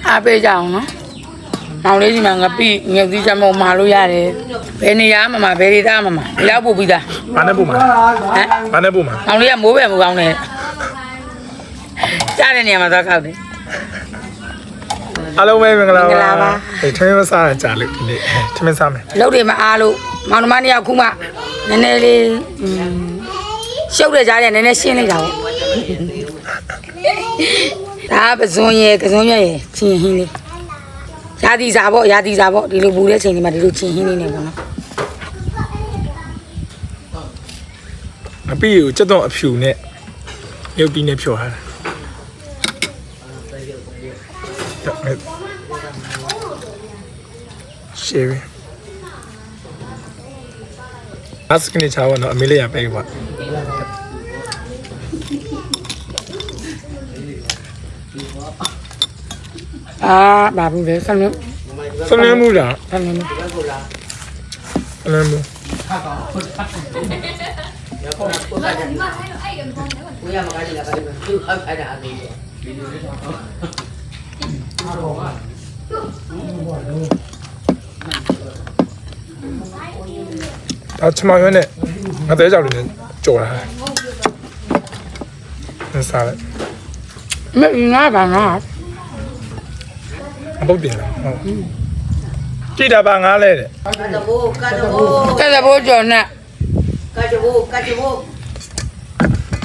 အားပေးကြအောင်နော်မောင်လေးဒီမှာငပိငယ်သီးချမောမှာလို့ရတယ်ဘယ်နေရာမှာဘယ်ဒေသမှာရောက်ပို့ပြီးသား ဘာနဲ့ပို့မှာဟမ်ဘာနဲ့ပို့မှာ မောင်လေးကမိုးပဲမကောင်းနဲ့ကြားတဲ့နေရာမှာသွားခောက်တယ် အားလုံးပဲမင်္ဂလာပါဒီထမင်းမစားတာကြာလို့ဒီနေ့ထမင်းစားမယ် လှုပ်တွေမအားလို့မောင်နှမနှစ်ယောက်ခုမှနည်းနည်းလေးရှုပ်တဲ့ကြားတဲ့နည်းနည်းရှင်းလိုက်တာပေါ့ဒါပဇွန်ရဲ့ကစုံရဲ့ချင်းဟင်းလေးရာသီစာပေါ့ရာသီစာပေါ့ဒီလိုပူတဲ့ချိန်တွေမှာဒီလိုချင်းဟင်းလေးနေပေါ့နော် အပီကိုစက်တော့အဖြူနဲ့ရုပ်တီးနဲ့ဖြော်ထားတာရှေ့ပဲအစကနေချာဝနော်အမေလေးရပဲကွာ ဘာဘူးလဲဆမ်းလို့ စနေမှုလား ဆမ်းလို့ စနေမှု ဒါချမရွနဲ့ငါတဲကြောက်လေးနဲ့ကြော်တာဟဲ့စားလိုက် မငါဘာငါ အပုတ်တင်လားဟုတ်ကြည့်တာပါငါလဲတဲ့ ကဲတဲ့ဘိုးကျော်နဲ့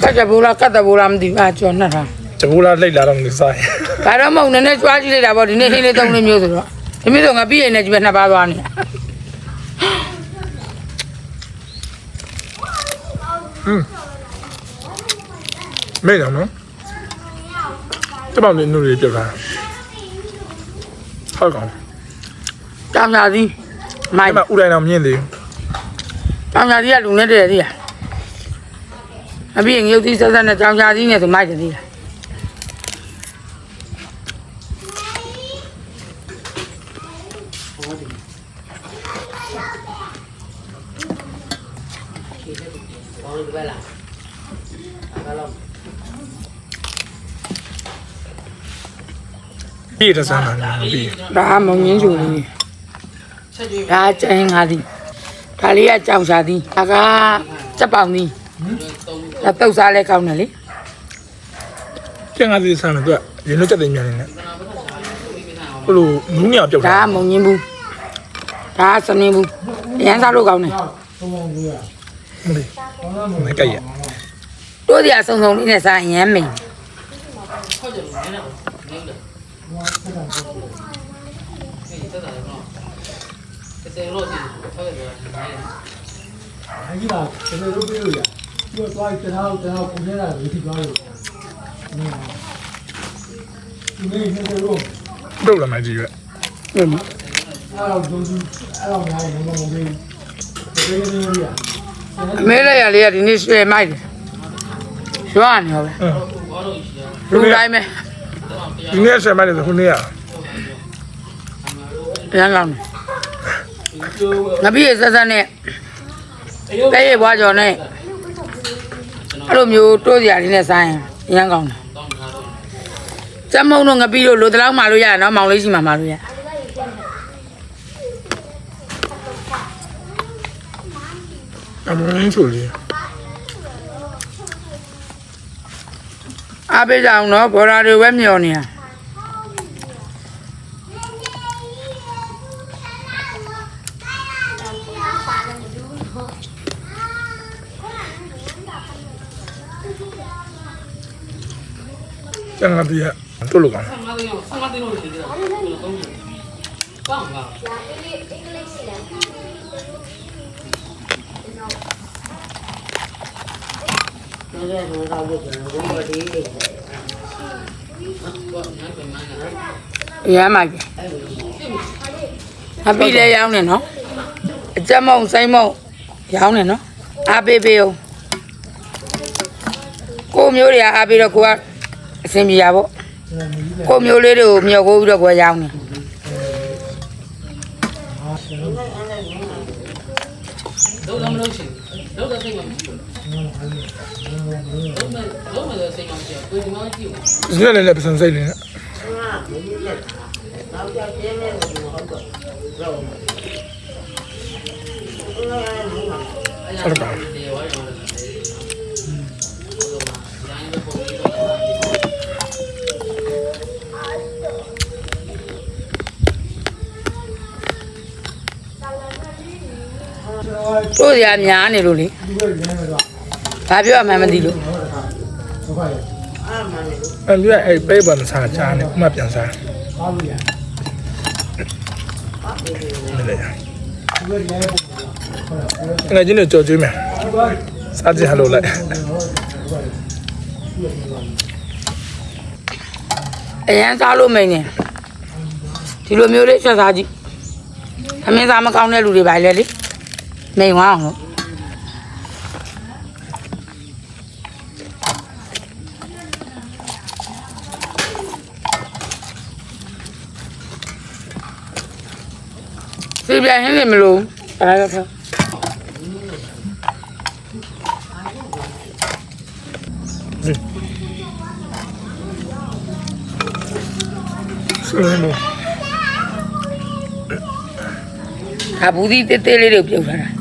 ကတ်ဘိုးလားကတ်တဲ့ဘိုးလားမသိဘူးကျော်နဲ့တာ ဂျပူလာလှိတ်လာတော့မလို့စားရင် ဒါတော့မဟုတ်နည်းနည်းကြွားကြည့်လိုက်တာပေါ့ဒီနေ့ဟင်းလေးသုံးလေးမျိုးဆိုတော့ဒီမျိုးဆိုငါပြီးရင်လည်းဒီဘက်နှစ်ပါးသွားနေ မေ့တော့နော်တပောင်လေးနုတွေပြုတ်လာဟုတ်ကောင် တောင်ညာသီးမို အဲ့ က် မှာဥတိုင်းတော့မြင့်သေးဘူး တောင်ညာသီးကလူနဲ့တည်းသီးလားအပြီးရင်ငရုတ်သီးဆက်ဆက်နဲ့တောင်ညာသီးနဲ့ဆိုမိုက်တယ်သီးလား ပြည့်တဲ့ဆန်းမှာပြီး ဒါမုံငင်းချိုလေးဒါကျင်းငါသည်ဒါလေးကကြောင်စာသည်ဒါကစက်ပေါင်သည်ဒါတုတ်စားလဲကောင်းတယ်လေ ကျန်ငါစီဆန်းတယ်သူကရင်းနှုတ်ချက်သိမ်းမြန်နေတယ်ဘလို့နူးညောင်ပြုတ် ဒါ တာ မုံငင်းဘူးဒါစနေဘူးရမ်းစားလို့ကောင်းတယ် မကြိုက်ရ တို့ဒီအဆုံဆုံလေးနဲ့စားရမ်းမိန် 아기가 제대로 배우야. 이거 또 아이 전화고 내라 어디 가요? 네 있는 대로 ပြုတ်လာမှကြည့်ရ ဟုတ်မ 알아 좀 알아 많이 먹는 게 되게 되는 거야. အမဲလိုက်ရလေးကဒီနေ့ရွှေမိုက်တယ်ရွှာနေဟောပဲလူတိုင်းပဲ ဒီနေ့ဆက်မှလည်းခုနေ့ရ ရမ်းကောင်းတယ်ငါပြီးရဆက်ဆက်နဲ့တဲ့ရဘွားကျော်နဲ့အဲ့လိုမျိုးတိုးစရာလေးနဲ့စားရင်ရမ်းကောင်းတယ်စက်မုံတော့ငါပြီးလို့လိုတလောက်မှလို့ရရနော်မောင်လေးရှိမှမှလို့ရ အမင်းချိုလေး အားပေးကြအောင်နော်ဘော်ဒါတွေပဲမျောနေတာ ကျန်ငါတီးရတို့လို့ကောင်း ရမ်းမိုက်တယ်အပြီးလဲရောင်းနေနော်အကြက်မုံစိမ့်မုံရောင်းနေနော်အားပေးပေးအောင်ကိုမျိုးတွေကအားပေးတော့ကိုကအဆင်ပြေရပေါ့ကိုမျိုးလေးတွေကိုမြော်ကိုပြီးတော့ကိုရောင်းနေ လုံးလုံးမလို့ရှိဘူးလုံးတော့စိတ်မမရှိဘူးလုံးမလို့စိတ်မမရှိဘူးကိုဒီမှာကြည့်ဦး ဒီနေ့လည်းပစံစိတ်လေးနဲ့ ဆက်ပါ တို့ရများနေလို့လေ ဒီဘက်ရမ်းတော့ ဘာပြောရမှန်းမသိလို့ ဟုတ်ပါရဲ့ အဲ့ဒီအဲ့ပေးပါမစားချားနေဥမပြန်စား ဘာလို့ရ နေလေ ဒီဘက်ရမ်းပုံဟုတ် ငါချင်းတို့ကြော်ကျွေးမယ် ပါ စားကြဟလို့လိုက် အရန်စားလို့မိန်နေဒီလိုမျိုးလေးချက်စားကြည့်အမင်းစားမကောင်းတဲ့လူတွေပါလေလေမိန်ဝအောင်လို့စီပြန်ဟင်းနေမလို့အားရတော့ ဆွေးလို့ ဟာဘူးဒီတေးသေးလေးတွေပြုတ်ထားတာ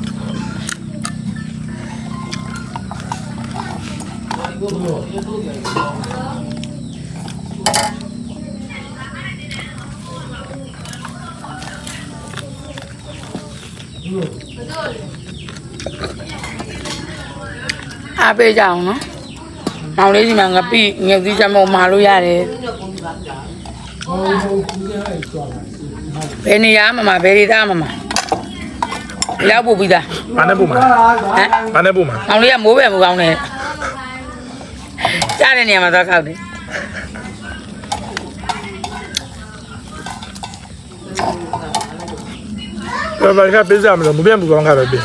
အားပေးကြအောင်နော်မောင်လေးဒီမှာငပိငယ်သီးချမောမာလို့ရတယ် ဟုတ်ကူးရအဲ့ကြွားလာ ဘယ်နေရာမှာဘယ်ဒေသမမှာရောက်ပို့ပြီးသား ဘာနဲ့ပို့မှာ ဟမ် ဘာနဲ့ပို့မှာ မောင်လေးကမိုးပဲမကောင်းနဲ့ကြားတဲ့နေရာမှာသွားခောက်တယ် ဘာကပေးစားမလို့မပြန်ဘူးကောင်းခါပဲပေး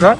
နော်